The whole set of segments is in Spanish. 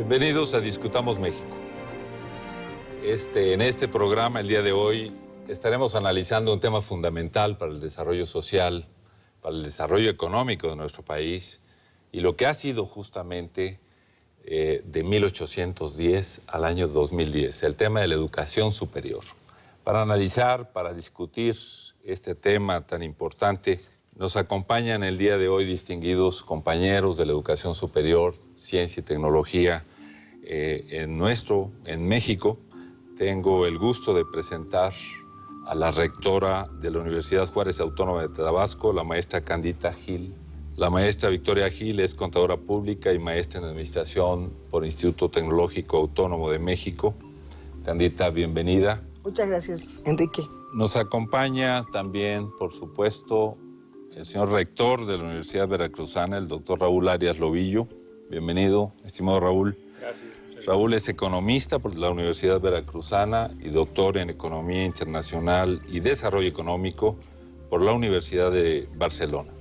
Bienvenidos a Discutamos México. En este programa, el día de hoy, estaremos analizando un tema fundamental para el desarrollo social, para el desarrollo económico de nuestro país y lo que ha sido justamente de 1810 al año 2010, el tema de la educación superior. Para analizar, para discutir este tema tan importante, nos acompañan el día de hoy distinguidos compañeros de la educación superior, ciencia y tecnología en México. Tengo el gusto de presentar a la rectora de la Universidad Juárez Autónoma de Tabasco, la maestra Candita Gil. La maestra Victoria Gil es contadora pública y maestra en administración por Instituto Tecnológico Autónomo de México. Candita, bienvenida. Muchas gracias, Enrique. Nos acompaña también, por supuesto, el señor rector de la Universidad Veracruzana, el doctor Raúl Arias Lobillo. Bienvenido, estimado Raúl. Gracias. Raúl es economista por la Universidad Veracruzana y doctor en Economía Internacional y Desarrollo Económico por la Universidad de Barcelona.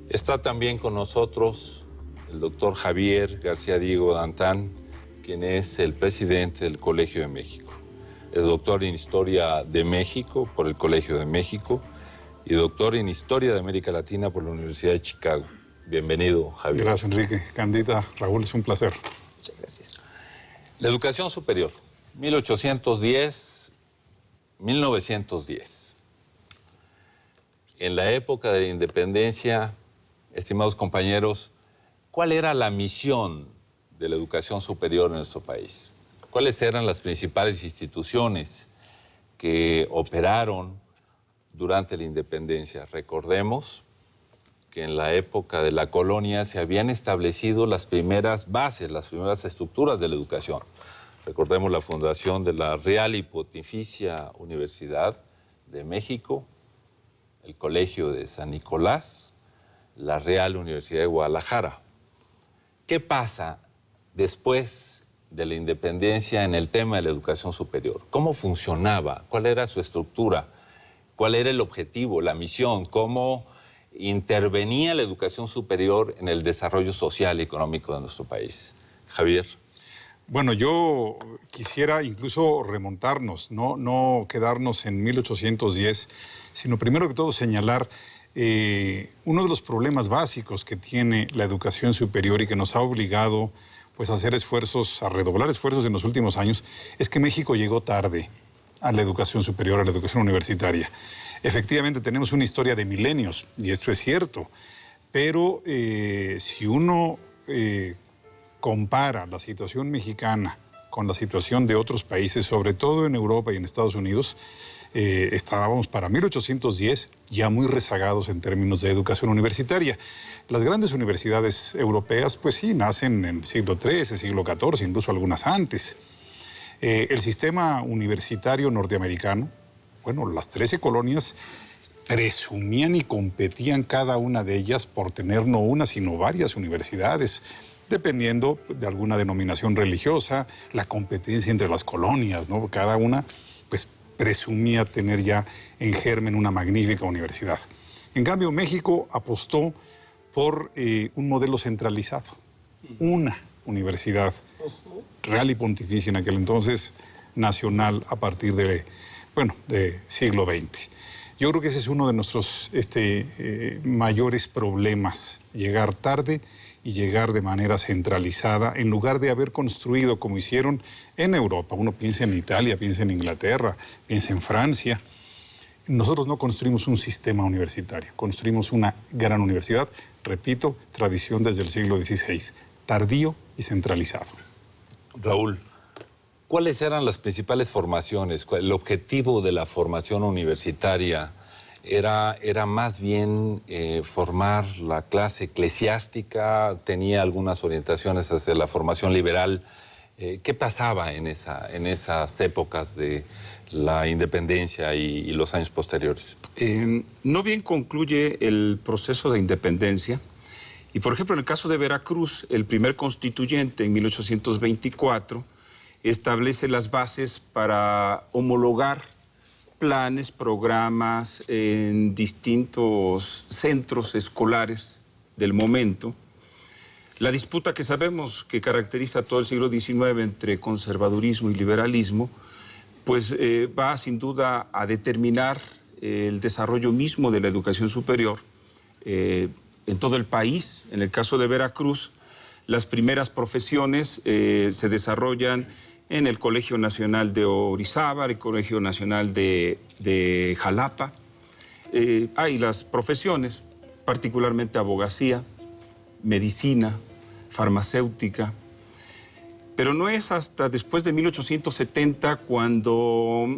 Está también con nosotros el doctor Javier García Diego Dantán, quien es el presidente del Colegio de México. Es doctor en Historia de México por el Colegio de México y doctor en Historia de América Latina por la Universidad de Chicago. Bienvenido, Javier. Gracias, Enrique. Candita, Raúl, es un placer. Muchas gracias. La educación superior, 1810-1910. En la época de la independencia, estimados compañeros, ¿cuál era la misión de la educación superior en nuestro país? ¿Cuáles eran las principales instituciones que operaron durante la independencia? Recordemos que en la época de la colonia se habían establecido las primeras bases, las primeras estructuras de la educación. Recordemos la fundación de la Real y Pontificia Universidad de México, el Colegio de San Nicolás, la Real Universidad de Guadalajara. ¿Qué pasa después de la independencia en el tema de la educación superior? ¿Cómo funcionaba? ¿Cuál era su estructura? ¿Cuál era el objetivo, la misión? ¿Cómo intervenía la educación superior en el desarrollo social y económico de nuestro país? Javier. Bueno, yo quisiera incluso remontarnos, no quedarnos en 1810, sino primero que todo señalar uno de los problemas básicos que tiene la educación superior y que nos ha obligado pues, a hacer esfuerzos, a redoblar esfuerzos en los últimos años, es que México llegó tarde a la educación superior, a la educación universitaria. Efectivamente, tenemos una historia de milenios, y esto es cierto, pero si uno compara la situación mexicana con la situación de otros países, sobre todo en Europa y en Estados Unidos, estábamos para 1810 ya muy rezagados en términos de educación universitaria. Las grandes universidades europeas, pues sí, nacen en el siglo XIII, siglo XIV, incluso algunas antes. El sistema universitario norteamericano, bueno, las 13 colonias presumían y competían cada una de ellas por tener no una, sino varias universidades, dependiendo de alguna denominación religiosa, la competencia entre las colonias, ¿no? Cada una, pues, presumía tener ya en germen una magnífica universidad. En cambio, México apostó por un modelo centralizado, una universidad real y pontificia en aquel entonces, nacional a partir de siglo XX. Yo creo que ese es uno de nuestros mayores problemas, llegar tarde y llegar de manera centralizada, en lugar de haber construido como hicieron en Europa. Uno piensa en Italia, piensa en Inglaterra, piensa en Francia. Nosotros no construimos un sistema universitario, construimos una gran universidad, repito, tradición desde el siglo XVI, tardío y centralizado. Raúl, ¿cuáles eran las principales formaciones? El objetivo de la formación universitaria era más bien formar la clase eclesiástica, tenía algunas orientaciones hacia la formación liberal. ¿Qué pasaba en esas épocas de la independencia y los años posteriores? No bien concluye el proceso de independencia. Y, por ejemplo, en el caso de Veracruz, el primer constituyente en 1824 establece las bases para homologar planes, programas en distintos centros escolares del momento. La disputa que sabemos que caracteriza todo el siglo XIX entre conservadurismo y liberalismo, pues va sin duda a determinar el desarrollo mismo de la educación superior en todo el país. En el caso de Veracruz, las primeras profesiones se desarrollan en el Colegio Nacional de Orizaba, el Colegio Nacional de Jalapa. Hay las profesiones, particularmente abogacía, medicina, farmacéutica, pero no es hasta después de 1870 cuando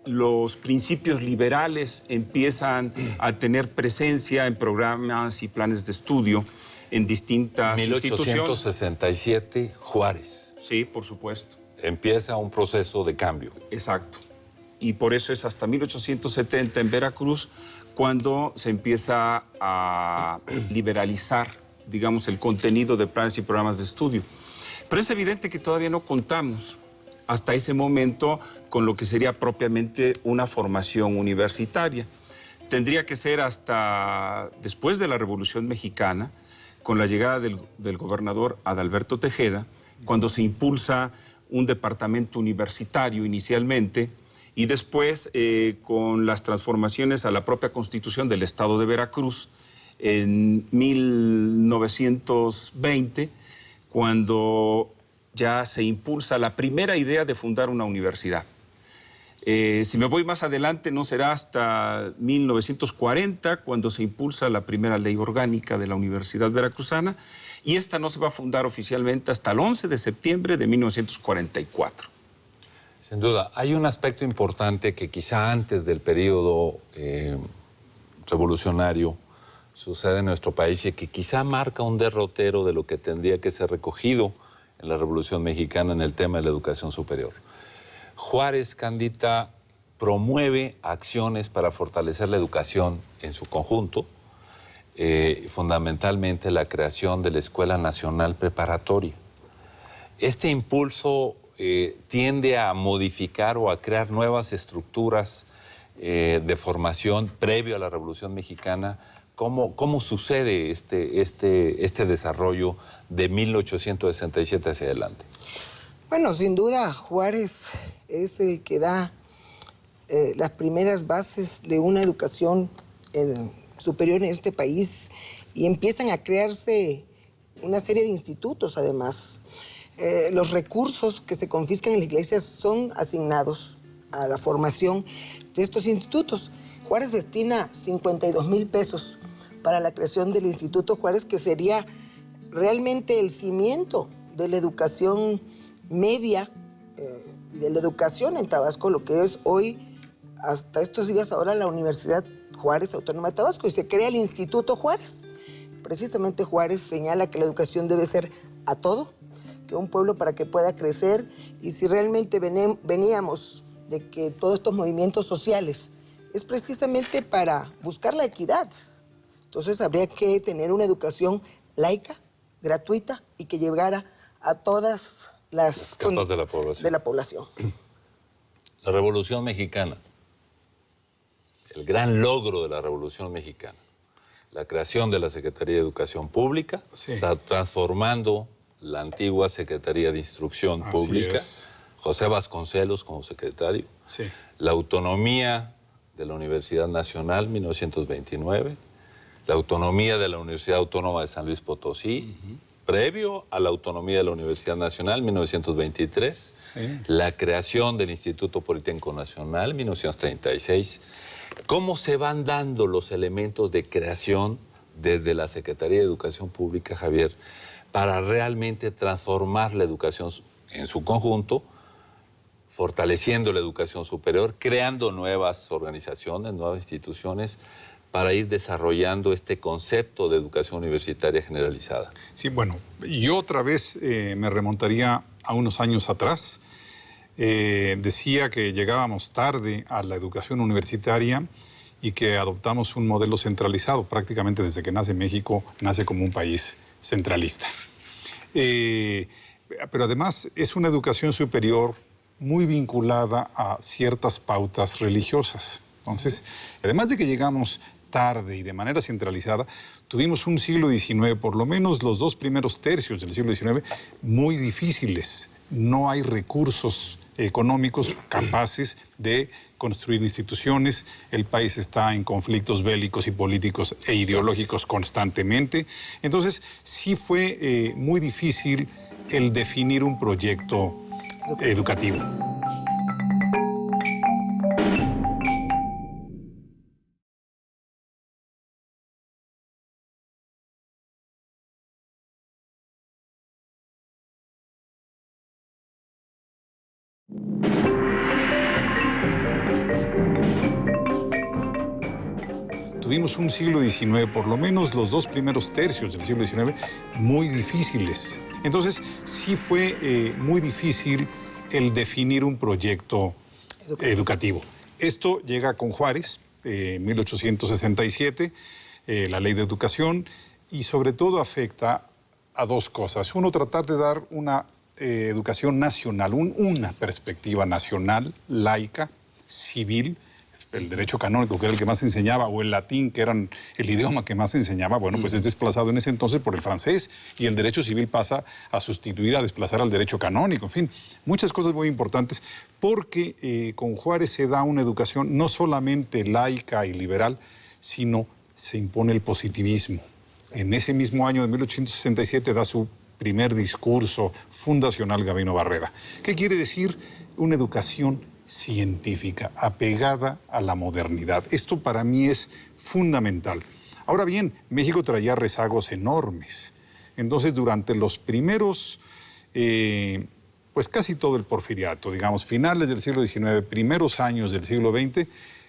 los principios liberales empiezan a tener presencia en programas y planes de estudio en distintas instituciones. 1867, Juárez. Sí, por supuesto. Empieza un proceso de cambio. Exacto. Y por eso es hasta 1870 en Veracruz cuando se empieza a liberalizar, digamos, el contenido de planes y programas de estudio. Pero es evidente que todavía no contamos hasta ese momento con lo que sería propiamente una formación universitaria. Tendría que ser hasta después de la Revolución Mexicana, con la llegada del gobernador Adalberto Tejeda, cuando se impulsa un departamento universitario inicialmente y después con las transformaciones a la propia Constitución del Estado de Veracruz en 1920, cuando ya se impulsa la primera idea de fundar una universidad. Si me voy más adelante, no será hasta 1940 cuando se impulsa la primera ley orgánica de la Universidad Veracruzana, y esta no se va a fundar oficialmente hasta el 11 de septiembre de 1944. Sin duda, hay un aspecto importante que quizá antes del periodo revolucionario sucede en nuestro país y que quizá marca un derrotero de lo que tendría que ser recogido en la Revolución Mexicana en el tema de la educación superior. Juárez, Candita, promueve acciones para fortalecer la educación en su conjunto, fundamentalmente la creación de la Escuela Nacional Preparatoria. Este impulso tiende a modificar o a crear nuevas estructuras de formación previo a la Revolución Mexicana. ¿Cómo sucede este desarrollo de 1867 hacia adelante? Bueno, sin duda, Juárez es el que da las primeras bases de una educación superior en este país y empiezan a crearse una serie de institutos, además. Los recursos que se confiscan en la iglesia son asignados a la formación de estos institutos. Juárez destina 52,000 pesos para la creación del Instituto Juárez, que sería realmente el cimiento de la educación media y de la educación en Tabasco, lo que es hoy, hasta estos días ahora, la Universidad Juárez Autónoma de Tabasco, y se crea el Instituto Juárez. Precisamente Juárez señala que la educación debe ser a todo, que un pueblo para que pueda crecer, y si realmente veníamos de que todos estos movimientos sociales es precisamente para buscar la equidad, entonces habría que tener una educación laica, gratuita y que llegara a todas las capas de la población. La Revolución Mexicana, el gran logro de la Revolución Mexicana, la creación de la Secretaría de Educación Pública, sí, está transformando la antigua Secretaría de Instrucción Así Pública, es. José Vasconcelos como secretario, Sí. la autonomía de la Universidad Nacional, 1929, la autonomía de la Universidad Autónoma de San Luis Potosí, previo a la autonomía de la Universidad Nacional, 1923, sí, la creación del Instituto Politécnico Nacional, 1936. ¿Cómo se van dando los elementos de creación desde la Secretaría de Educación Pública, Javier, para realmente transformar la educación en su conjunto, fortaleciendo la educación superior, creando nuevas organizaciones, nuevas instituciones, para ir desarrollando este concepto de educación universitaria generalizada? Sí, bueno, yo otra vez me remontaría a unos años atrás. Decía que llegábamos tarde a la educación universitaria y que adoptamos un modelo centralizado. Prácticamente desde que nace México, nace como un país centralista. Pero además es una educación superior muy vinculada a ciertas pautas religiosas. Entonces, además de que llegamos tarde y de manera centralizada, tuvimos un siglo XIX, por lo menos los 2 primeros tercios del siglo XIX, muy difíciles. No hay recursos económicos capaces de construir instituciones. El país está en conflictos bélicos y políticos e ideológicos constantemente. Entonces, sí fue muy difícil el definir un proyecto educativo. Tuvimos un siglo XIX, por lo menos los 2 primeros tercios del siglo XIX, muy difíciles. Entonces, sí fue muy difícil el definir un proyecto educativo. Esto llega con Juárez, 1867, la Ley de Educación, y sobre todo afecta a 2 cosas. Uno, tratar de dar una educación nacional, una perspectiva nacional, laica, civil. El derecho canónico, que era el que más se enseñaba, o el latín, que era el idioma que más se enseñaba, bueno, pues es desplazado en ese entonces por el francés, y el derecho civil pasa a sustituir, a desplazar al derecho canónico. En fin, muchas cosas muy importantes, porque con Juárez se da una educación no solamente laica y liberal, sino se impone el positivismo. En ese mismo año de 1867 da su primer discurso fundacional Gabino Barreda. ¿Qué quiere decir? Una educación científica, apegada a la modernidad. Esto para mí es fundamental. Ahora bien, México traía rezagos enormes. Entonces, durante los primeros, pues casi todo el porfiriato, digamos, finales del siglo XIX, primeros años del siglo XX,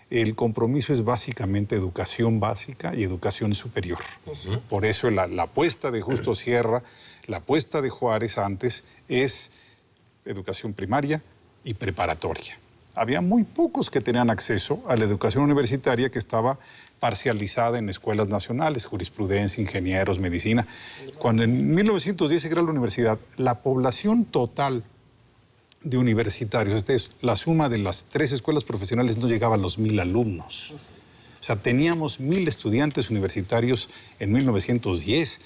el compromiso es básicamente educación básica y educación superior. Por eso la apuesta de Justo Sierra, la apuesta de Juárez antes, es educación primaria y preparatoria. Había muy pocos que tenían acceso a la educación universitaria, que estaba parcializada en escuelas nacionales, jurisprudencia, ingenieros, medicina. Cuando en 1910 se crea la universidad, la población total de universitarios, esta es la suma de las 3 escuelas profesionales, no llegaba a los 1000 alumnos. O sea, teníamos 1000 estudiantes universitarios en 1910.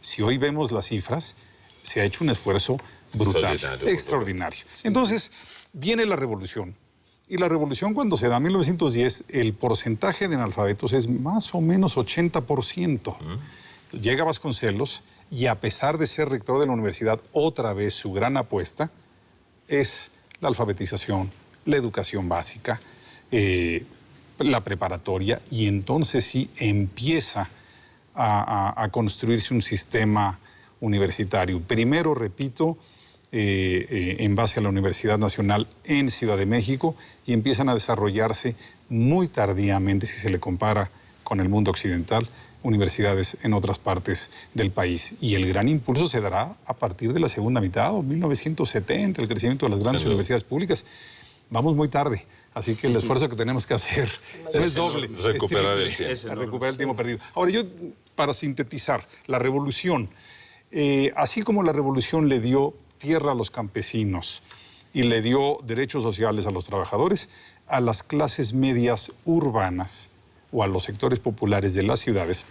Si hoy vemos las cifras, se ha hecho un esfuerzo brutal, extraordinario. Entonces, viene la revolución. Y la revolución, cuando se da en 1910, el porcentaje de analfabetos es más o menos 80%. Llega Vasconcelos y, a pesar de ser rector de la universidad, otra vez su gran apuesta es la alfabetización, la educación básica, la preparatoria, y entonces sí empieza a construirse un sistema universitario. Primero, repito, en base a la Universidad Nacional en Ciudad de México, y empiezan a desarrollarse muy tardíamente, si se le compara con el mundo occidental, universidades en otras partes del país. Y el gran impulso se dará a partir de la segunda mitad, o 1970, el crecimiento de las grandes universidades públicas. Vamos muy tarde, así que el esfuerzo que tenemos que hacer no es doble. Recuperar el tiempo. Recuperar el tiempo perdido. Ahora, yo, para sintetizar, la revolución, así como la revolución le dio tierra a los campesinos y le dio derechos sociales a los trabajadores, a las clases medias urbanas o a los sectores populares de las ciudades,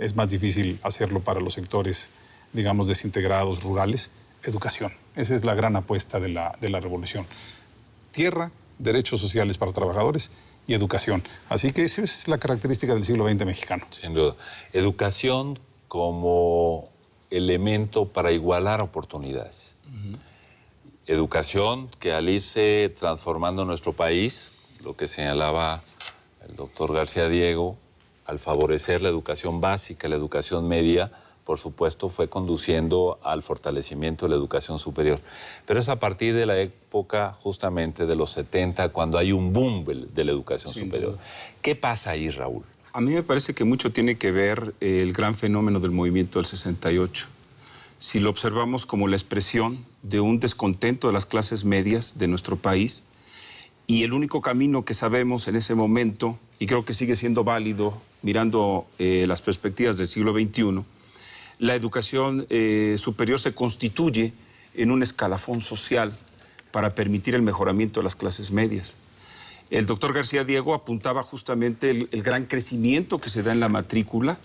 es más difícil hacerlo para los sectores, digamos, desintegrados, rurales, educación. Esa es la gran apuesta de la revolución. Tierra, derechos sociales para trabajadores y educación. Así que esa es la característica del siglo XX mexicano. Sin duda. Educación como elemento para igualar oportunidades. Educación que, al irse transformando nuestro país, lo que señalaba el doctor García Diego, al favorecer la educación básica, la educación media, por supuesto, fue conduciendo al fortalecimiento de la educación superior. Pero es a partir de la época justamente de los 70 cuando hay un boom de la educación superior. ¿Qué pasa ahí, Raúl? A mí me parece que mucho tiene que ver el gran fenómeno del movimiento del 68. Si lo observamos como la expresión de un descontento de las clases medias de nuestro país, y el único camino que sabemos en ese momento, y creo que sigue siendo válido mirando las perspectivas del siglo XXI, la educación superior se constituye en un escalafón social para permitir el mejoramiento de las clases medias. El doctor García Diego apuntaba justamente el gran crecimiento que se da en la matrícula,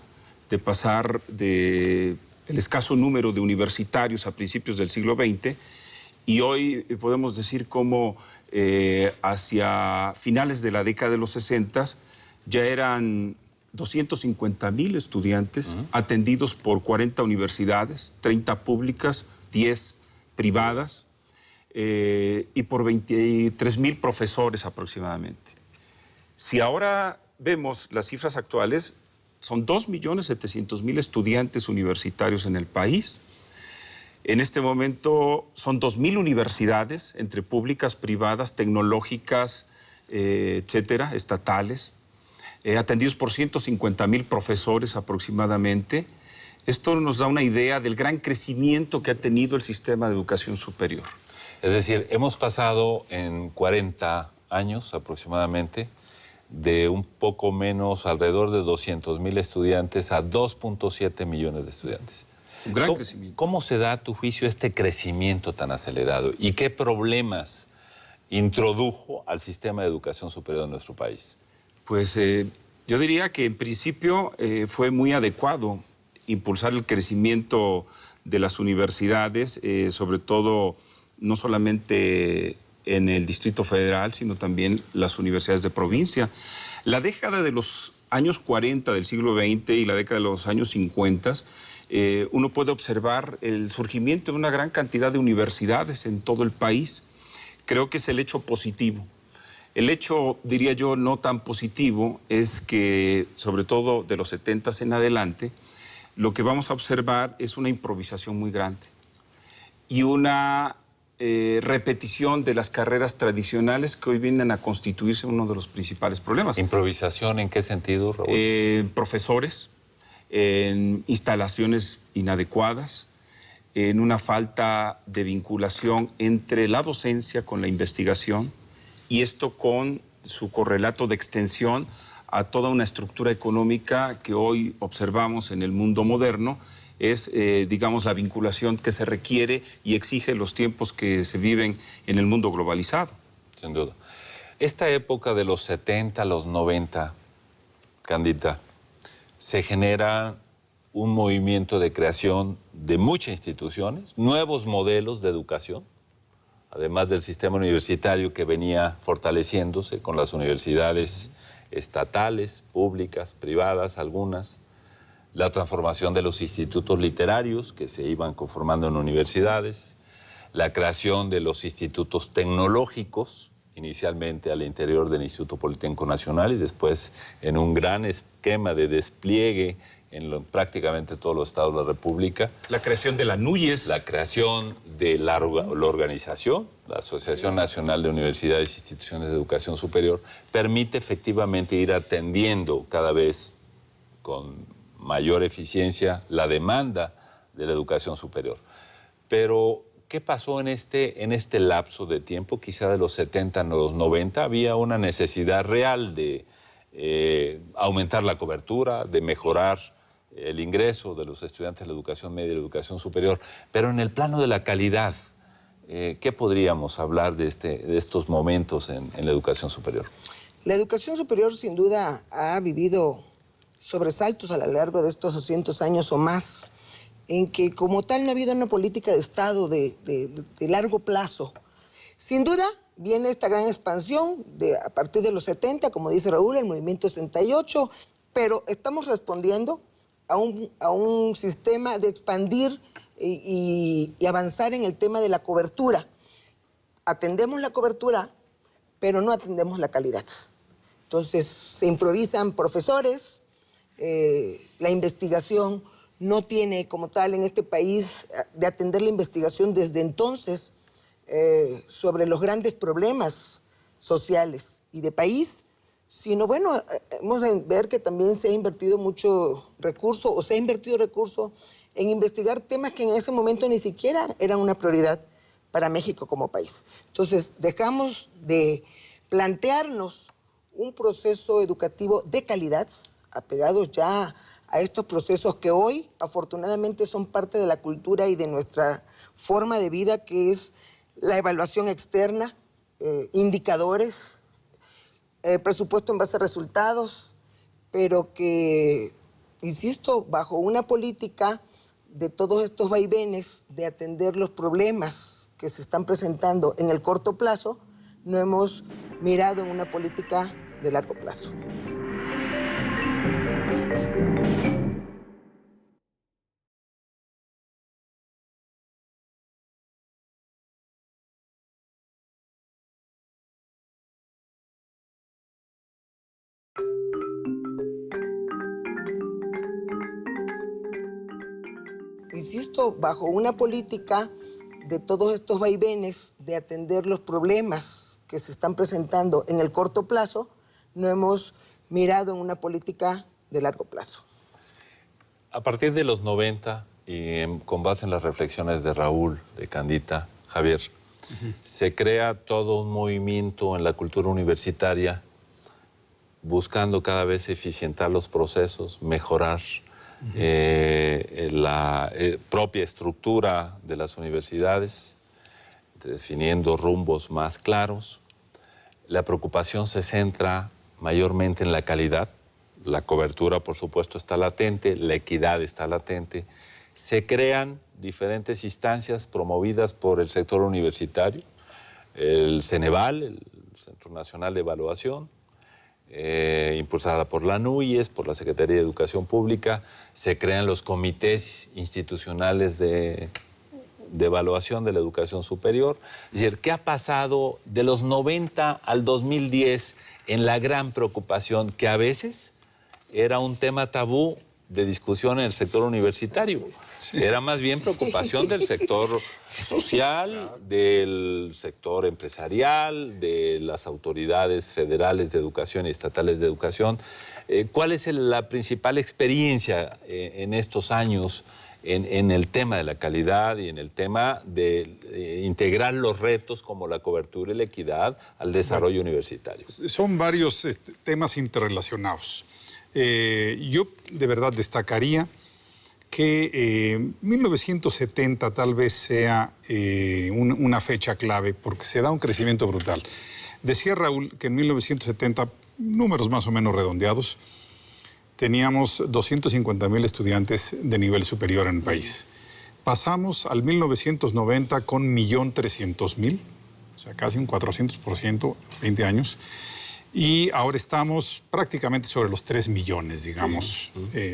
de pasar del escaso número de universitarios a principios del siglo XX, y hoy podemos decir cómo hacia finales de la década de los 60 ya eran 250,000 estudiantes atendidos por 40 universidades, 30 públicas, 10 privadas, y por 23,000 profesores aproximadamente. Si ahora vemos las cifras actuales, son 2,700,000 estudiantes universitarios en el país. En este momento son 2,000 universidades, entre públicas, privadas, tecnológicas, etcétera, estatales, atendidos por 150,000 profesores aproximadamente. Esto nos da una idea del gran crecimiento que ha tenido el sistema de educación superior. Es decir, hemos pasado en 40 años aproximadamente de un poco menos, alrededor de 200,000 estudiantes a 2.7 millones de estudiantes. Un gran crecimiento. ¿Cómo se da a tu juicio este crecimiento tan acelerado y qué problemas introdujo al sistema de educación superior de nuestro país? Pues yo diría que en principio fue muy adecuado impulsar el crecimiento de las universidades, sobre todo no solamente en el Distrito Federal, sino también las universidades de provincia. La década de los años 40 del siglo XX y la década de los años 50, uno puede observar el surgimiento de una gran cantidad de universidades en todo el país. Creo que es el hecho positivo. El hecho, diría yo, no tan positivo es que, sobre todo de los 70 en adelante, lo que vamos a observar es una improvisación muy grande y una repetición de las carreras tradicionales que hoy vienen a constituirse uno de los principales problemas. ¿Improvisación en qué sentido, Raúl? Profesores, en instalaciones inadecuadas, en una falta de vinculación entre la docencia con la investigación, y esto con su correlato de extensión a toda una estructura económica que hoy observamos en el mundo moderno. Es, digamos, la vinculación que se requiere y exige los tiempos que se viven en el mundo globalizado. Sin duda. Esta época de los 70, los 90, Candita, se genera un movimiento de creación de muchas instituciones, nuevos modelos de educación, además del sistema universitario que venía fortaleciéndose con las universidades estatales, públicas, privadas, algunas, la transformación de los institutos literarios que se iban conformando en universidades, la creación de los institutos tecnológicos, inicialmente al interior del Instituto Politécnico Nacional y después en un gran esquema de despliegue en prácticamente todos los estados de la República. La creación de la NUYES. La creación de la organización, la Asociación Nacional de Universidades e Instituciones de Educación Superior, permite efectivamente ir atendiendo cada vez con mayor eficiencia la demanda de la educación superior. Pero, ¿qué pasó en este lapso de tiempo? Quizá de los 70 a los 90 había una necesidad real de aumentar la cobertura, de mejorar el ingreso de los estudiantes de la educación media y la educación superior. Pero en el plano de la calidad, ¿qué podríamos hablar de estos momentos en la educación superior? La educación superior sin duda ha vivido sobresaltos a lo largo de estos 200 años o más, en que como tal no ha habido una política de Estado de largo plazo. Sin duda viene esta gran expansión a partir de los 70, como dice Raúl, el movimiento 68, pero estamos respondiendo a un sistema de expandir y avanzar en el tema de la cobertura. Atendemos la cobertura, pero no atendemos la calidad. Entonces se improvisan profesores, la investigación no tiene como tal en este país de atender la investigación desde entonces sobre los grandes problemas sociales y de país, sino bueno, hemos de ver que también se ha invertido mucho recurso o se ha invertido recurso en investigar temas que en ese momento ni siquiera eran una prioridad para México como país. Entonces dejamos de plantearnos un proceso educativo de calidad, apegados ya a estos procesos que hoy afortunadamente son parte de la cultura y de nuestra forma de vida, que es la evaluación externa, indicadores, presupuesto en base a resultados, pero que, insisto, bajo una política de todos estos vaivenes de atender los problemas que se están presentando en el corto plazo, no hemos mirado en una política de largo plazo. Insisto, bajo una política de todos estos vaivenes de atender los problemas que se están presentando en el corto plazo, no hemos mirado en una política de largo plazo. A partir de los 90, y con base en las reflexiones de Raúl, de Candita, Javier, se crea todo un movimiento en la cultura universitaria buscando cada vez eficientar los procesos, mejorar la propia estructura de las universidades, definiendo rumbos más claros. La preocupación se centra mayormente en la calidad. La cobertura, por supuesto, está latente, la equidad está latente. Se crean diferentes instancias promovidas por el sector universitario, el Ceneval, el Centro Nacional de Evaluación, impulsada por la NUYES, por la Secretaría de Educación Pública. Se crean los comités institucionales de evaluación de la educación superior. Es decir, ¿qué ha pasado de los 90 al 2010 en la gran preocupación que a veces era un tema tabú de discusión en el sector universitario? Sí. Era más bien preocupación del sector social, del sector empresarial, de las autoridades federales de educación y estatales de educación. ¿Cuál es la principal experiencia en estos años en el tema de la calidad y en el tema de integrar los retos como la cobertura y la equidad al desarrollo universitario? Son varios temas interrelacionados. Yo de verdad destacaría que 1970 tal vez sea una fecha clave porque se da un crecimiento brutal. Decía Raúl que en 1970, números más o menos redondeados, teníamos 250,000 estudiantes de nivel superior en el país. Pasamos al 1990 con 1.300.000, o sea, casi un 400%, 20 años. Y ahora estamos prácticamente sobre los 3 millones, digamos,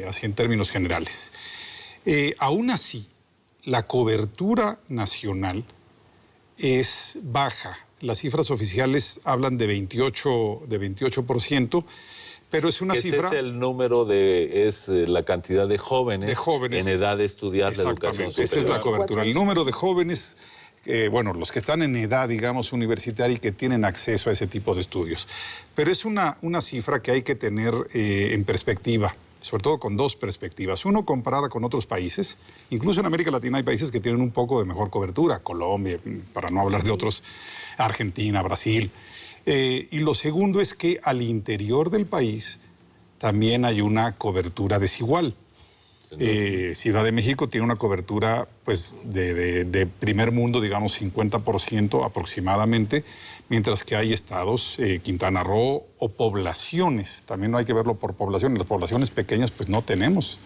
así en términos generales. Aún así, la cobertura nacional es baja. Las cifras oficiales hablan de 28%, pero es una cifra... Ese es el número es la cantidad de jóvenes en edad de estudiar la educación superior. Esa es la cobertura. El número de jóvenes... bueno, los que están en edad, digamos, universitaria y que tienen acceso a ese tipo de estudios. Pero es una cifra que hay que tener en perspectiva, sobre todo con dos perspectivas. Uno, comparada con otros países. Incluso en América Latina hay países que tienen un poco de mejor cobertura. Colombia, para no hablar de otros, Argentina, Brasil. Y lo segundo es que al interior del país también hay una cobertura desigual. Ciudad de México tiene una cobertura pues, de primer mundo, digamos 50% aproximadamente, mientras que hay estados, Quintana Roo o poblaciones, también no hay que verlo por población, en las poblaciones pequeñas pues no tenemos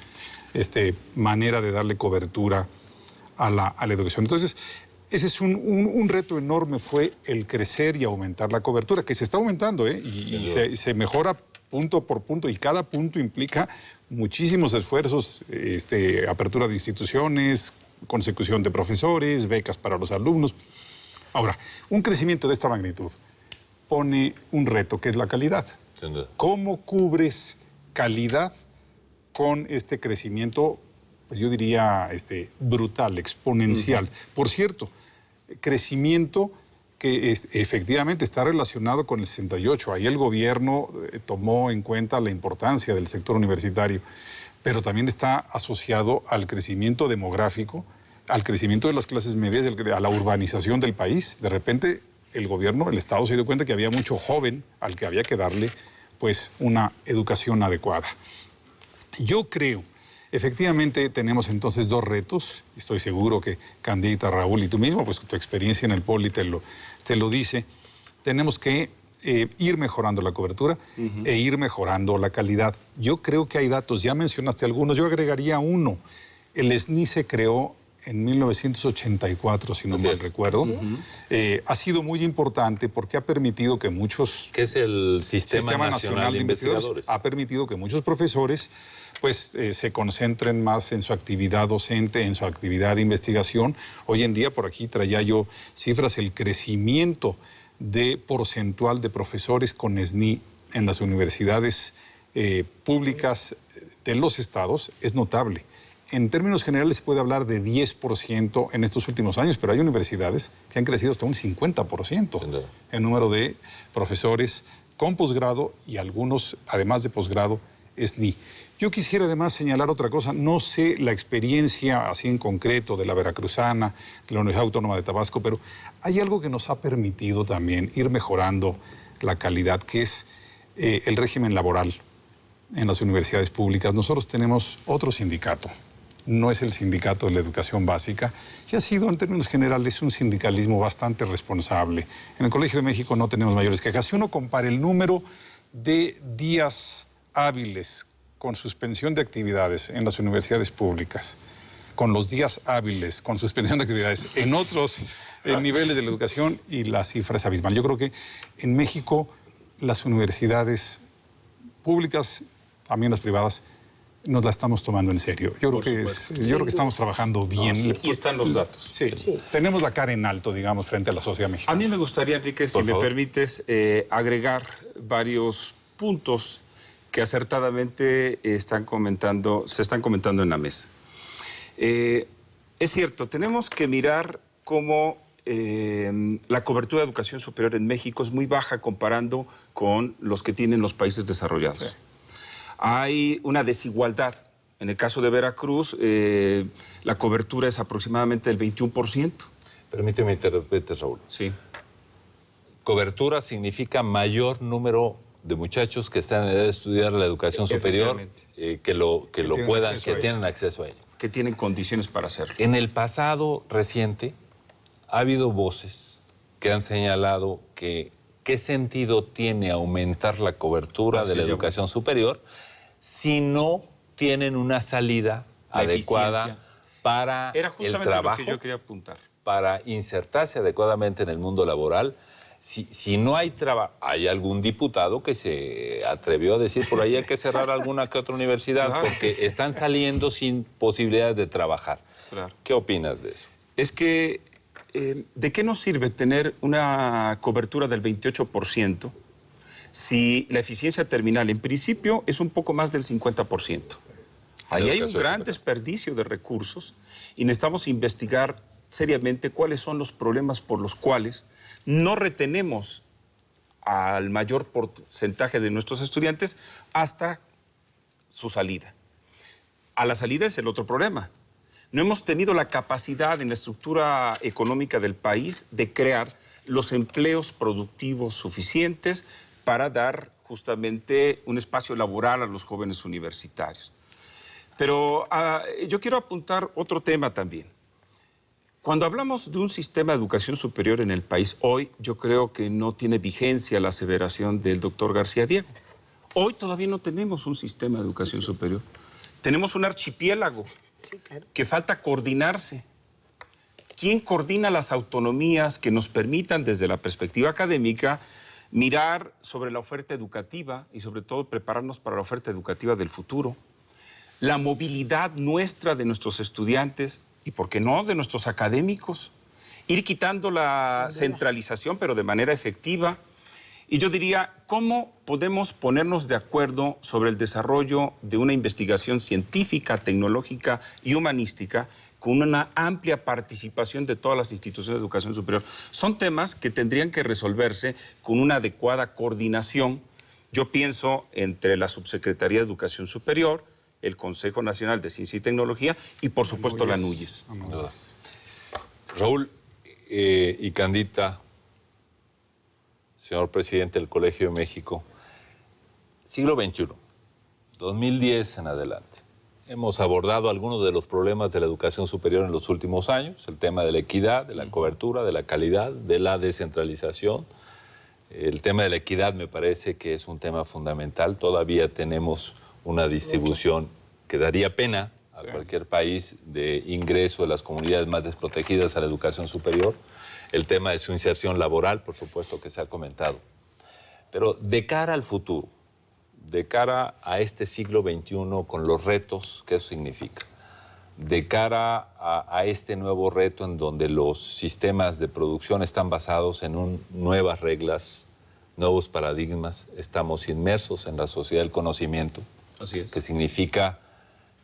manera de darle cobertura a la educación. Entonces, ese es un reto enorme, fue el crecer y aumentar la cobertura, que se está aumentando, y se mejora punto por punto, y cada punto implica muchísimos esfuerzos, apertura de instituciones, consecución de profesores, becas para los alumnos. Ahora, un crecimiento de esta magnitud pone un reto que es la calidad. ¿Cómo cubres calidad con este crecimiento, pues yo diría, brutal, exponencial? Por cierto, crecimiento que efectivamente está relacionado con el 68. Ahí el gobierno tomó en cuenta la importancia del sector universitario, pero también está asociado al crecimiento demográfico, al crecimiento de las clases medias, a la urbanización del país. De repente el gobierno, el Estado se dio cuenta que había mucho joven al que había que darle pues una educación adecuada. Yo creo, efectivamente tenemos entonces dos retos. Estoy seguro que Candita, Raúl y tú mismo, pues tu experiencia en el Poli te lo dice. Tenemos que ir mejorando la cobertura e ir mejorando la calidad. Yo creo que hay datos, ya mencionaste algunos, yo agregaría uno. El SNI se creó en 1984, si no mal recuerdo. Ha sido muy importante porque ha permitido que muchos... ¿Qué es el Sistema Nacional de Investigadores? Ha permitido que muchos profesores pues se concentren más en su actividad docente, en su actividad de investigación. Hoy en día, por aquí traía yo cifras, el crecimiento porcentual de profesores con SNI en las universidades públicas de los estados es notable. En términos generales se puede hablar de 10% en estos últimos años, pero hay universidades que han crecido hasta un 50% en número de profesores con posgrado y algunos, además de posgrado, SNI. Yo quisiera además señalar otra cosa, no sé la experiencia así en concreto de la Veracruzana, de la Universidad Autónoma de Tabasco, pero hay algo que nos ha permitido también ir mejorando la calidad, que es el régimen laboral en las universidades públicas. Nosotros tenemos otro sindicato, no es el sindicato de la educación básica, y ha sido en términos generales un sindicalismo bastante responsable. En el Colegio de México no tenemos mayores quejas. Si uno compara el número de días hábiles con suspensión de actividades en las universidades públicas, con los días hábiles con suspensión de actividades en otros niveles de la educación, y la cifra es abismal. Yo creo que en México las universidades públicas, también las privadas, nos la estamos tomando en serio. Yo creo que estamos trabajando bien. Y están los datos. Sí, tenemos la cara en alto, digamos, frente a la sociedad mexicana. A mí me gustaría, Enrique, si me permites, agregar varios puntos que acertadamente se están comentando en la mesa. Es cierto, tenemos que mirar cómo la cobertura de educación superior en México es muy baja comparando con los que tienen los países desarrollados. Sí. Hay una desigualdad. En el caso de Veracruz, la cobertura es aproximadamente del 21%. Permíteme interrumpirte, Raúl. Sí. Cobertura significa mayor número de muchachos que están en edad de estudiar la educación superior, que tienen acceso a ella. Que tienen condiciones para hacerlo. En el pasado reciente ha habido voces que han señalado que qué sentido tiene aumentar la cobertura de la educación superior si no tienen una salida adecuada para el trabajo, lo que yo quería apuntar, para insertarse adecuadamente en el mundo laboral. Si no hay trabajo, hay algún diputado que se atrevió a decir por ahí hay que cerrar alguna que otra universidad porque están saliendo sin posibilidades de trabajar. Claro. ¿Qué opinas de eso? Es que, ¿de qué nos sirve tener una cobertura del 28% si la eficiencia terminal en principio es un poco más del 50%? Ahí hay un gran desperdicio de recursos y necesitamos investigar seriamente cuáles son los problemas por los cuales no retenemos al mayor porcentaje de nuestros estudiantes hasta su salida. A la salida es el otro problema. No hemos tenido la capacidad en la estructura económica del país de crear los empleos productivos suficientes para dar justamente un espacio laboral a los jóvenes universitarios. Pero yo quiero apuntar otro tema también. Cuando hablamos de un sistema de educación superior en el país, hoy yo creo que no tiene vigencia la aseveración del doctor García Diego. Hoy todavía no tenemos un sistema de educación superior. Tenemos un archipiélago que falta coordinarse. ¿Quién coordina las autonomías que nos permitan desde la perspectiva académica mirar sobre la oferta educativa y sobre todo prepararnos para la oferta educativa del futuro? La movilidad nuestra de nuestros estudiantes y, ¿por qué no?, de nuestros académicos. Ir quitando la centralización, pero de manera efectiva. Y yo diría, ¿cómo podemos ponernos de acuerdo sobre el desarrollo de una investigación científica, tecnológica y humanística con una amplia participación de todas las instituciones de educación superior? Son temas que tendrían que resolverse con una adecuada coordinación. Yo pienso entre la Subsecretaría de Educación Superior, el Consejo Nacional de Ciencia y Tecnología y, por supuesto, la NUYES. Raúl y Candita, señor presidente del Colegio de México, siglo XXI, 2010 en adelante. Hemos abordado algunos de los problemas de la educación superior en los últimos años, el tema de la equidad, de la cobertura, de la calidad, de la descentralización, El tema de la equidad me parece que es un tema fundamental. Todavía tenemos una distribución que daría pena a cualquier país de ingreso de las comunidades más desprotegidas a la educación superior. El tema de su inserción laboral, por supuesto, que se ha comentado. Pero de cara al futuro, de cara a este siglo XXI, con los retos que eso significa, de cara a este nuevo reto en donde los sistemas de producción están basados en nuevas reglas, nuevos paradigmas, estamos inmersos en la sociedad del conocimiento, Así es. que significa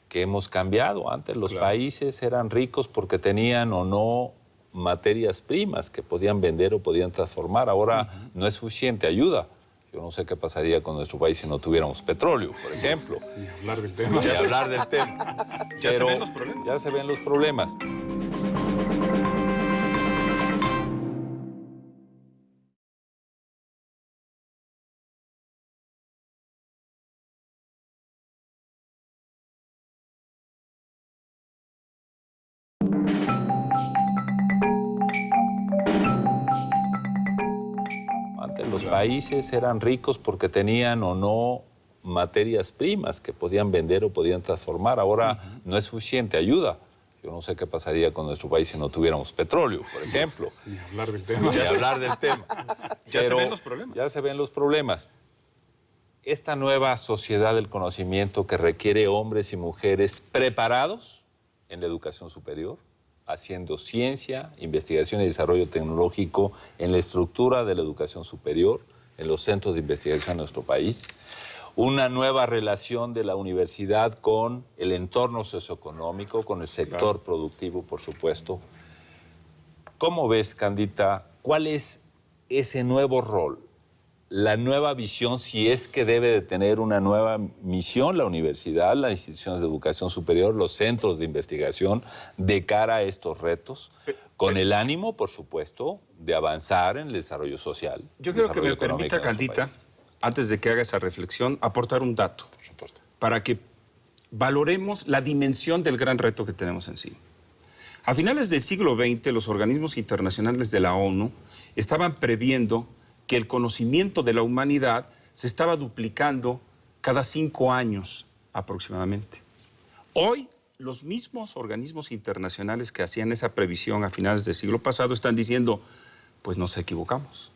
que hemos cambiado. Antes los países eran ricos porque tenían o no materias primas que podían vender o podían transformar. Ahora no es suficiente ayuda. Yo no sé qué pasaría con nuestro país si no tuviéramos petróleo, por ejemplo. Ni hablar del tema. Ni hablar del tema. Ya se ven los problemas. Ya se ven los problemas. Antes los países eran ricos porque tenían o no materias primas que podían vender o podían transformar. Ahora no es suficiente ayuda. Yo no sé qué pasaría con nuestro país si no tuviéramos petróleo, por ejemplo. Ni hablar del tema. Ni hablar del tema. Ya se ven los problemas. Ya se ven los problemas. Esta nueva sociedad del conocimiento que requiere hombres y mujeres preparados en la educación superior, haciendo ciencia, investigación y desarrollo tecnológico en la estructura de la educación superior, en los centros de investigación de nuestro país. Una nueva relación de la universidad con el entorno socioeconómico, con el sector productivo, por supuesto. ¿Cómo ves, Candita, cuál es ese nuevo rol, la nueva visión, si es que debe de tener una nueva misión la universidad, las instituciones de educación superior, los centros de investigación, de cara a estos retos, con el ánimo, por supuesto, de avanzar en el desarrollo social? Yo creo que me permita, Candita, antes de que haga esa reflexión, aportar un dato para que valoremos la dimensión del gran reto que tenemos encima. A finales del siglo XX, los organismos internacionales de la ONU estaban previendo que el conocimiento de la humanidad se estaba duplicando cada 5 años aproximadamente. Hoy, los mismos organismos internacionales que hacían esa previsión a finales del siglo pasado están diciendo, pues nos equivocamos.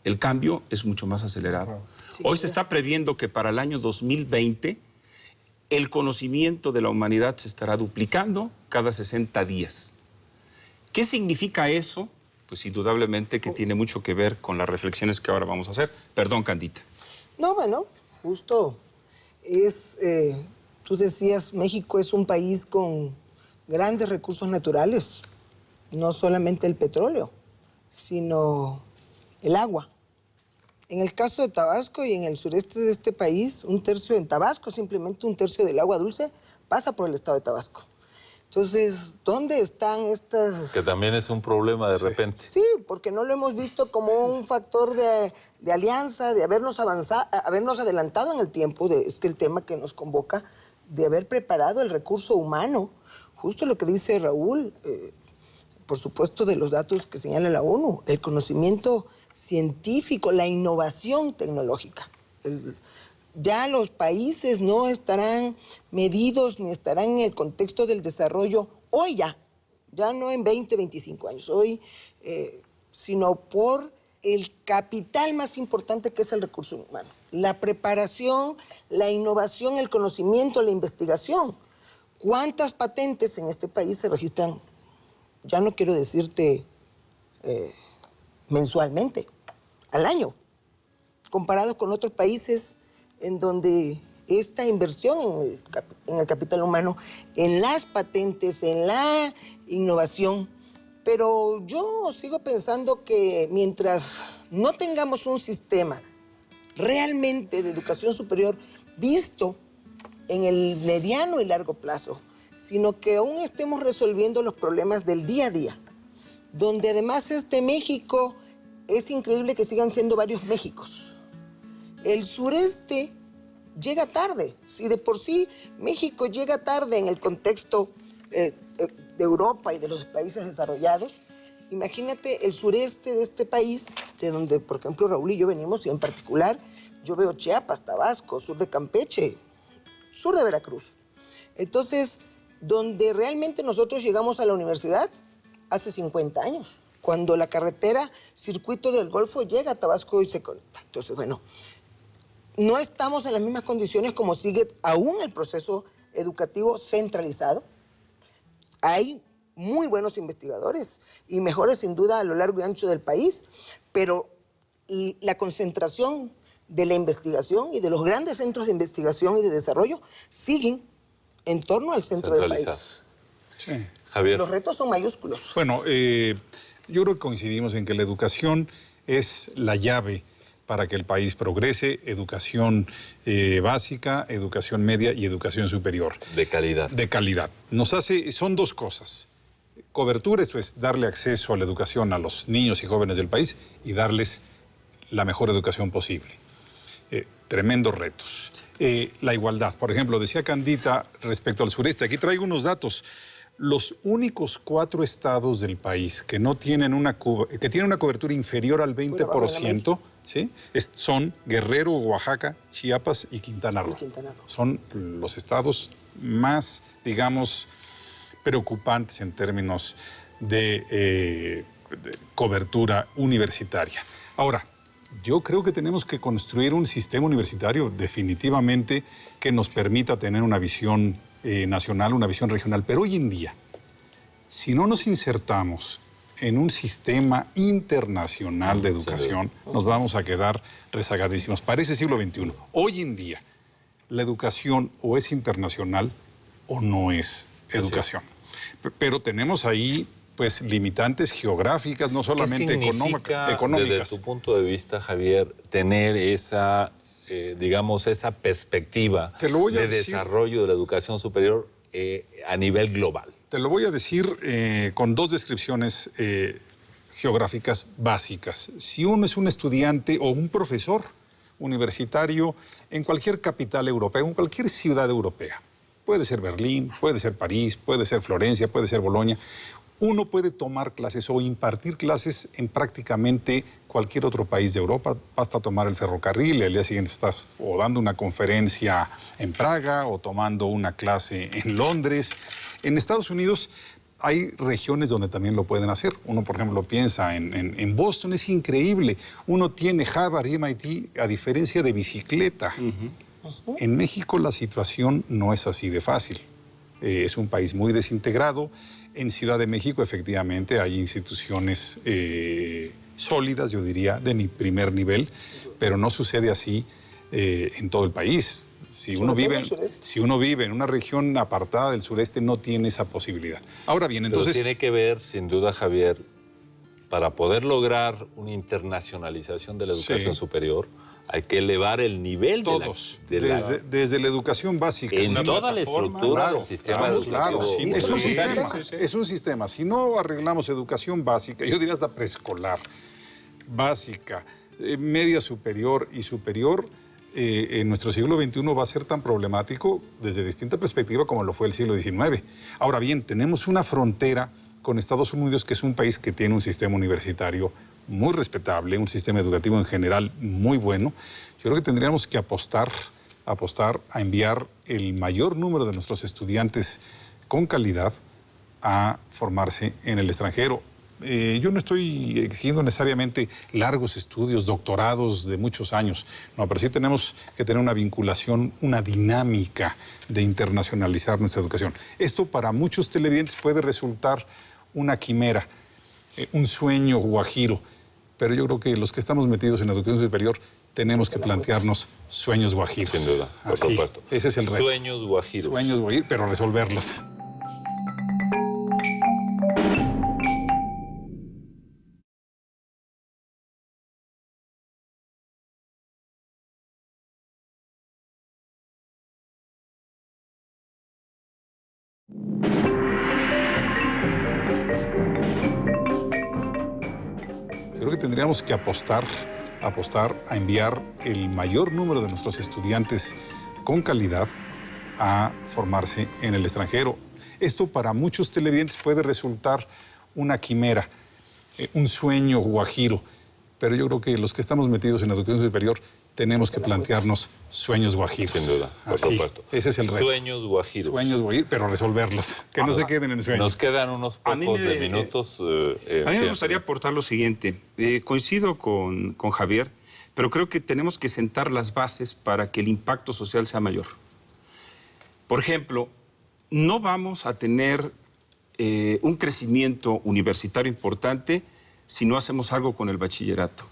El cambio es mucho más acelerado. Hoy se está previendo que para el año 2020 el conocimiento de la humanidad se estará duplicando cada 60 días. ¿Qué significa eso? Pues indudablemente que tiene mucho que ver con las reflexiones que ahora vamos a hacer. Perdón, Candita. No, bueno, justo es, tú decías, México es un país con grandes recursos naturales, no solamente el petróleo, sino el agua. En el caso de Tabasco y en el sureste de este país, un tercio en Tabasco, simplemente un tercio del agua dulce pasa por el estado de Tabasco. Entonces, ¿dónde están estas...? Que también es un problema de repente. Sí, porque no lo hemos visto como un factor de alianza, de habernos adelantado en el tiempo, es que el tema que nos convoca, de haber preparado el recurso humano, justo lo que dice Raúl, por supuesto de los datos que señala la ONU, el conocimiento científico, la innovación tecnológica. Ya los países no estarán medidos ni estarán en el contexto del desarrollo hoy ya no en 20, 25 años, hoy, sino por el capital más importante que es el recurso humano. La preparación, la innovación, el conocimiento, la investigación. ¿Cuántas patentes en este país se registran? Ya no quiero decirte mensualmente, al año, comparado con otros países en donde esta inversión en el capital humano, en las patentes, en la innovación. Pero yo sigo pensando que mientras no tengamos un sistema realmente de educación superior visto en el mediano y largo plazo, sino que aún estemos resolviendo los problemas del día a día, donde además México, es increíble que sigan siendo varios Méxicos. El sureste llega tarde. Si de por sí México llega tarde en el contexto de Europa y de los países desarrollados, Imagínate el sureste de este país, de donde, por ejemplo, Raúl y yo venimos, y en particular yo veo Chiapas, Tabasco, sur de Campeche, sur de Veracruz. Entonces, donde realmente nosotros llegamos a la universidad hace 50 años, cuando la carretera Circuito del Golfo llega a Tabasco y se conecta. Entonces, bueno, no estamos en las mismas condiciones como sigue aún el proceso educativo centralizado. Hay muy buenos investigadores y mejores sin duda a lo largo y ancho del país, pero la concentración de la investigación y de los grandes centros de investigación y de desarrollo siguen en torno al centro del país. Sí. Javier. Los retos son mayúsculos. Bueno, yo creo que coincidimos en que la educación es la llave para que el país progrese, educación básica, educación media y educación superior. De calidad. De calidad. Son dos cosas. Cobertura, eso es darle acceso a la educación a los niños y jóvenes del país y darles la mejor educación posible. Tremendos retos. La igualdad, por ejemplo, decía Candita respecto al sureste, aquí traigo unos datos. Los únicos 4 estados del país que no tienen que tienen una cobertura inferior al 20%, ¿sí? Son Guerrero, Oaxaca, Chiapas y Quintana Roo. Son los estados más, digamos, preocupantes en términos de cobertura universitaria. Ahora, yo creo que tenemos que construir un sistema universitario definitivamente que nos permita tener una visión nacional, una visión regional. Pero hoy en día, si no nos insertamos en un sistema internacional de educación, nos vamos a quedar rezagadísimos. Parece siglo XXI. Hoy en día, la educación o es internacional o no es educación. Pero tenemos ahí pues limitantes geográficas, no solamente económicas. Desde tu punto de vista, Javier, tener esa, digamos, esa perspectiva de desarrollo de la educación superior a nivel global? Te lo voy a decir con 2 descripciones geográficas básicas. Si uno es un estudiante o un profesor universitario en cualquier capital europea, en cualquier ciudad europea, puede ser Berlín, puede ser París, puede ser Florencia, puede ser Bolonia, uno puede tomar clases o impartir clases en prácticamente cualquier otro país de Europa. Basta tomar el ferrocarril y al día siguiente estás o dando una conferencia en Praga o tomando una clase en Londres. En Estados Unidos hay regiones donde también lo pueden hacer. Uno, por ejemplo, piensa en Boston, es increíble. Uno tiene Harvard y MIT a diferencia de bicicleta. En México la situación no es así de fácil. Es un país muy desintegrado. En Ciudad de México, efectivamente, hay instituciones sólidas, yo diría, de primer nivel, pero no sucede así en todo el país. Si uno vive en una región apartada del sureste, no tiene esa posibilidad. Ahora bien, entonces... Pero tiene que ver, sin duda, Javier, para poder lograr una internacionalización de la educación superior, hay que elevar el nivel desde la educación básica. En toda la estructura del sistema educativo. Es un sistema. Si no arreglamos educación básica, yo diría hasta preescolar, básica, media superior y superior, en nuestro siglo XXI va a ser tan problemático desde distinta perspectiva como lo fue el siglo XIX. Ahora bien, tenemos una frontera con Estados Unidos, que es un país que tiene un sistema universitario muy respetable, un sistema educativo en general muy bueno. Yo creo que tendríamos que apostar a enviar el mayor número de nuestros estudiantes con calidad a formarse en el extranjero. Yo no estoy exigiendo necesariamente largos estudios, doctorados de muchos años, no, pero sí tenemos que tener una vinculación, una dinámica de internacionalizar nuestra educación. Esto para muchos televidentes puede resultar una quimera, un sueño guajiro, pero yo creo que los que estamos metidos en la educación superior tenemos que plantearnos sueños guajiros. Sin duda, por supuesto. Ese es el reto. Sueños guajiros. Sueños guajiros, pero resolverlos. Creo que tendríamos que apostar a enviar el mayor número de nuestros estudiantes con calidad a formarse en el extranjero. Esto para muchos televidentes puede resultar una quimera, un sueño guajiro, pero yo creo que los que estamos metidos en la educación superior tenemos que plantearnos sueños guajiros. Sin duda, por supuesto. Ese es el reto. Sueños guajiros. Sueños guajiros, pero resolverlos, que no se queden en sueños. Nos quedan unos pocos de minutos. A mí me gustaría aportar lo siguiente. Coincido con Javier, pero creo que tenemos que sentar las bases para que el impacto social sea mayor. Por ejemplo, no vamos a tener un crecimiento universitario importante si no hacemos algo con el bachillerato,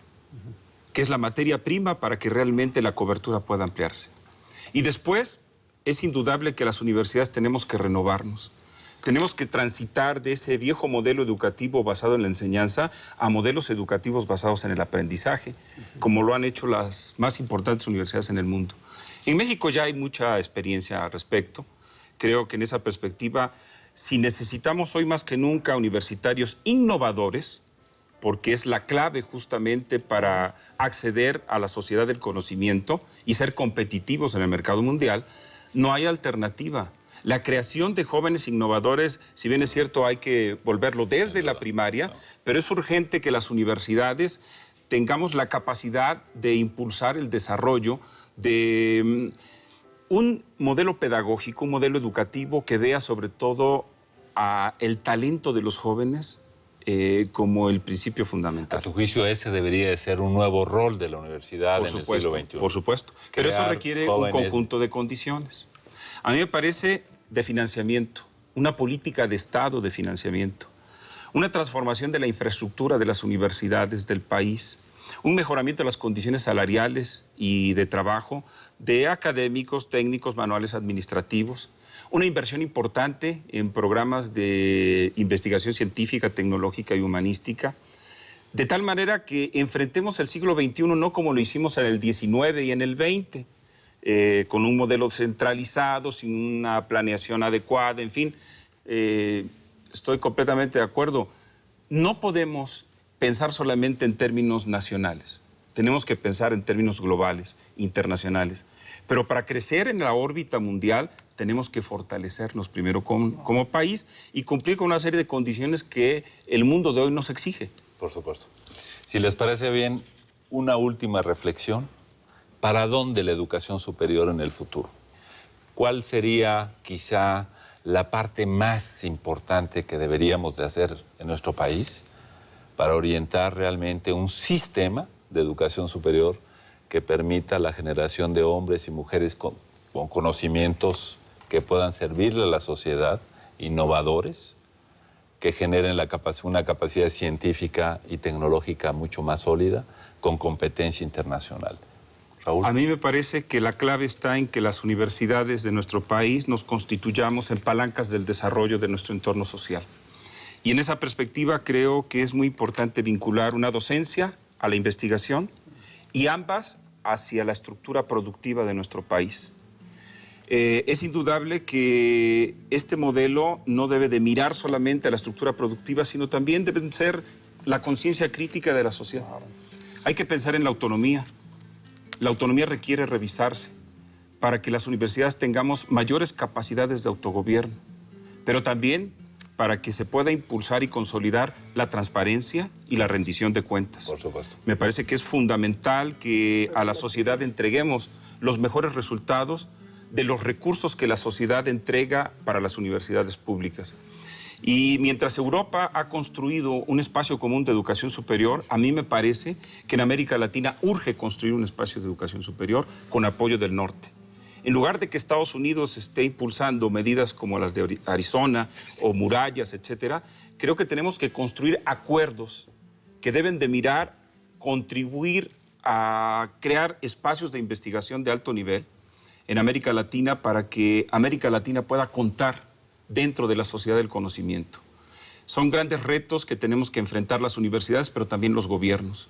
que es la materia prima para que realmente la cobertura pueda ampliarse. Y después, es indudable que las universidades tenemos que renovarnos. Tenemos que transitar de ese viejo modelo educativo basado en la enseñanza a modelos educativos basados en el aprendizaje, como lo han hecho las más importantes universidades en el mundo. En México ya hay mucha experiencia al respecto. Creo que en esa perspectiva, si necesitamos hoy más que nunca universitarios innovadores, porque es la clave justamente para acceder a la sociedad del conocimiento y ser competitivos en el mercado mundial, no hay alternativa. La creación de jóvenes innovadores, si bien es cierto, hay que volverlo desde la primaria, pero es urgente que las universidades tengamos la capacidad de impulsar el desarrollo de un modelo pedagógico, un modelo educativo que vea sobre todo a el talento de los jóvenes como el principio fundamental. A tu juicio, ese debería de ser un nuevo rol de la universidad en el siglo XXI. Por supuesto, pero eso requiere un conjunto de condiciones. A mí me parece de financiamiento, una política de Estado de financiamiento, una transformación de la infraestructura de las universidades del país, un mejoramiento de las condiciones salariales y de trabajo de académicos, técnicos, manuales administrativos, una inversión importante en programas de investigación científica, tecnológica y humanística, de tal manera que enfrentemos el siglo XXI no como lo hicimos en el XIX y en el XX, con un modelo centralizado, sin una planeación adecuada, en fin, estoy completamente de acuerdo. No podemos pensar solamente en términos nacionales, tenemos que pensar en términos globales, internacionales. Pero para crecer en la órbita mundial tenemos que fortalecernos primero como país y cumplir con una serie de condiciones que el mundo de hoy nos exige. Por supuesto. Si les parece bien, una última reflexión. ¿Para dónde la educación superior en el futuro? ¿Cuál sería quizá la parte más importante que deberíamos de hacer en nuestro país para orientar realmente un sistema de educación superior que permita la generación de hombres y mujeres con conocimientos que puedan servirle a la sociedad, innovadores, que generen una capacidad científica y tecnológica mucho más sólida, con competencia internacional? Raúl. A mí me parece que la clave está en que las universidades de nuestro país nos constituyamos en palancas del desarrollo de nuestro entorno social. Y en esa perspectiva creo que es muy importante vincular una docencia a la investigación y ambas hacia la estructura productiva de nuestro país. Es indudable que este modelo no debe de mirar solamente a la estructura productiva, sino también debe ser la conciencia crítica de la sociedad. Hay que pensar en la autonomía. La autonomía requiere revisarse para que las universidades tengamos mayores capacidades de autogobierno, pero también para que se pueda impulsar y consolidar la transparencia y la rendición de cuentas. Por supuesto. Me parece que es fundamental que a la sociedad entreguemos los mejores resultados de los recursos que la sociedad entrega para las universidades públicas. Y mientras Europa ha construido un espacio común de educación superior, a mí me parece que en América Latina urge construir un espacio de educación superior con apoyo del norte. En lugar de que Estados Unidos esté impulsando medidas como las de Arizona o murallas, etcétera, creo que tenemos que construir acuerdos que deben de mirar, contribuir a crear espacios de investigación de alto nivel en América Latina para que América Latina pueda contar dentro de la sociedad del conocimiento. Son grandes retos que tenemos que enfrentar las universidades, pero también los gobiernos,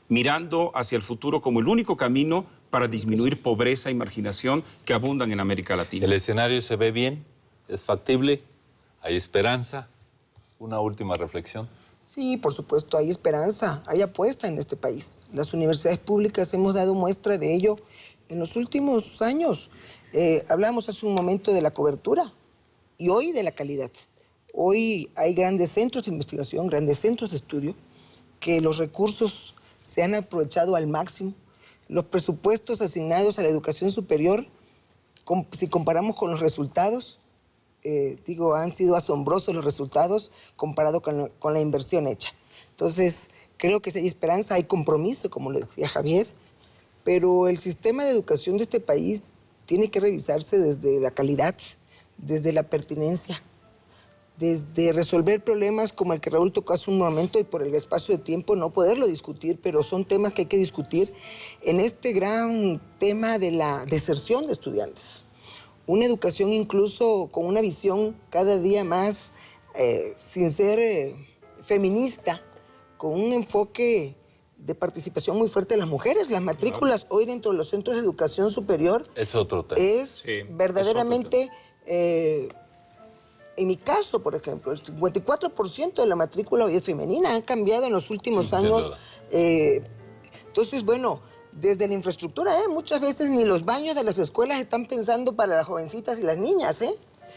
mirando hacia el futuro como el único camino para disminuir pobreza y marginación que abundan en América Latina. ¿El escenario se ve bien? ¿Es factible? ¿Hay esperanza? Una última reflexión. Sí, por supuesto, hay esperanza, hay apuesta en este país. Las universidades públicas hemos dado muestra de ello en los últimos años. Hablamos hace un momento de la cobertura y hoy de la calidad. Hoy hay grandes centros de investigación, grandes centros de estudio, que los recursos se han aprovechado al máximo. Los presupuestos asignados a la educación superior, si comparamos con los resultados, han sido asombrosos los resultados comparado con la inversión hecha. Entonces, creo que si hay esperanza, hay compromiso, como le decía Javier, pero el sistema de educación de este país tiene que revisarse desde la calidad, desde la pertinencia, desde resolver problemas como el que Raúl tocó hace un momento y por el espacio de tiempo no poderlo discutir, pero son temas que hay que discutir en este gran tema de la deserción de estudiantes. Una educación incluso con una visión cada día más, sin ser feminista, con un enfoque de participación muy fuerte de las mujeres. Las matrículas hoy dentro de los centros de educación superior es otro tema. Verdaderamente... En mi caso, por ejemplo, el 54% de la matrícula hoy es femenina, han cambiado en los últimos años. Entonces, bueno, desde la infraestructura, muchas veces ni los baños de las escuelas están pensando para las jovencitas y las niñas.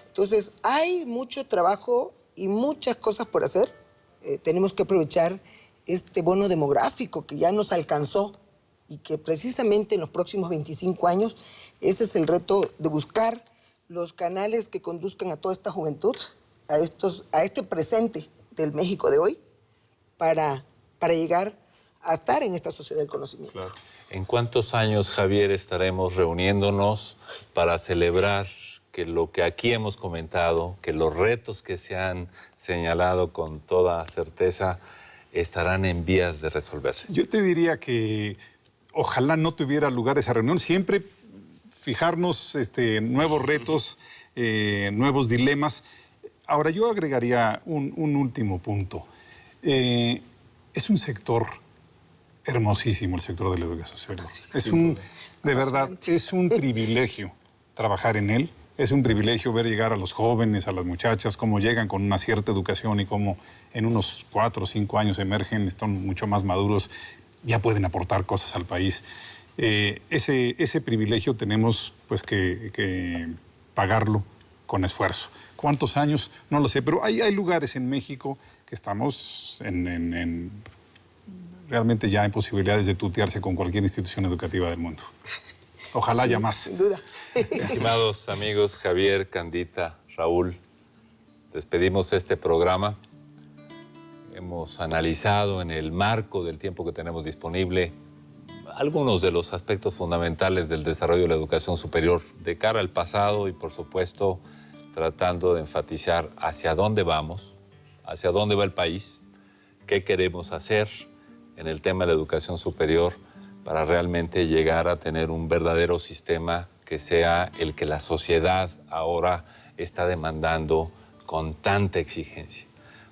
Entonces, hay mucho trabajo y muchas cosas por hacer. Tenemos que aprovechar este bono demográfico que ya nos alcanzó y que precisamente en los próximos 25 años, ese es el reto de buscar los canales que conduzcan a toda esta juventud, a este presente del México de hoy, para llegar a estar en esta sociedad del conocimiento. Claro. ¿En cuántos años, Javier, estaremos reuniéndonos para celebrar que lo que aquí hemos comentado, que los retos que se han señalado con toda certeza estarán en vías de resolverse? Yo te diría que ojalá no tuviera lugar esa reunión, siempre fijarnos nuevos retos, nuevos dilemas. Ahora, yo agregaría un último punto. Es un sector hermosísimo, el sector de la educación superior. De verdad, es un privilegio trabajar en él. Es un privilegio ver llegar a los jóvenes, a las muchachas, cómo llegan con una cierta educación y cómo en unos 4 o 5 años emergen, están mucho más maduros, ya pueden aportar cosas al país. Ese privilegio tenemos pues que pagarlo con esfuerzo. ¿Cuántos años? No lo sé, pero hay lugares en México que estamos realmente ya en posibilidades de tutearse con cualquier institución educativa del mundo. Ojalá haya más. Sin duda. Estimados amigos, Javier, Candita, Raúl, despedimos este programa. Hemos analizado en el marco del tiempo que tenemos disponible algunos de los aspectos fundamentales del desarrollo de la educación superior de cara al pasado y, por supuesto, tratando de enfatizar hacia dónde vamos, hacia dónde va el país, qué queremos hacer en el tema de la educación superior para realmente llegar a tener un verdadero sistema que sea el que la sociedad ahora está demandando con tanta exigencia.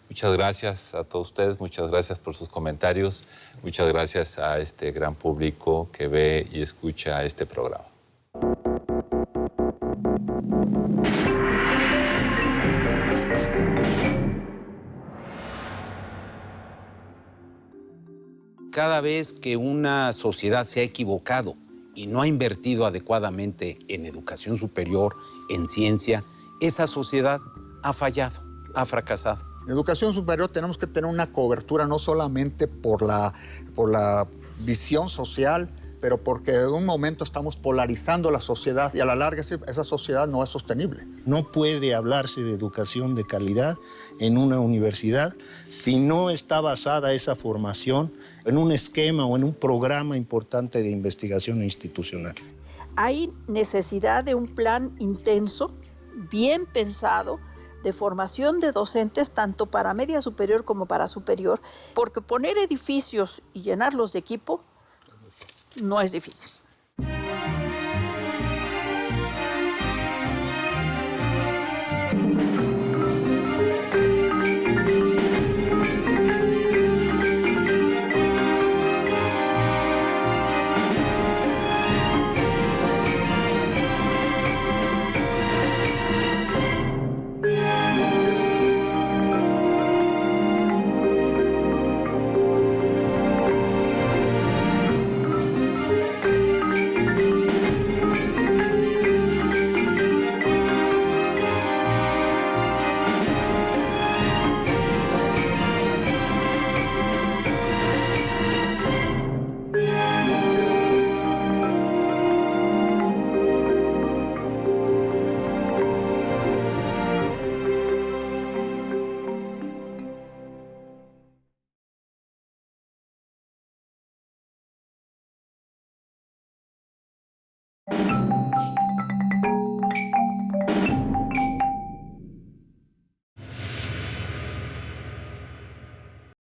Muchas gracias a todos ustedes, muchas gracias por sus comentarios, muchas gracias a este gran público que ve y escucha este programa. Cada vez que una sociedad se ha equivocado y no ha invertido adecuadamente en educación superior, en ciencia, esa sociedad ha fallado, ha fracasado. En educación superior tenemos que tener una cobertura no solamente por la visión social, pero porque en un momento estamos polarizando la sociedad y a la larga esa sociedad no es sostenible. No puede hablarse de educación de calidad en una universidad si no está basada esa formación en un esquema o en un programa importante de investigación institucional. Hay necesidad de un plan intenso, bien pensado, de formación de docentes tanto para media superior como para superior, porque poner edificios y llenarlos de equipo no es difícil. Gracias.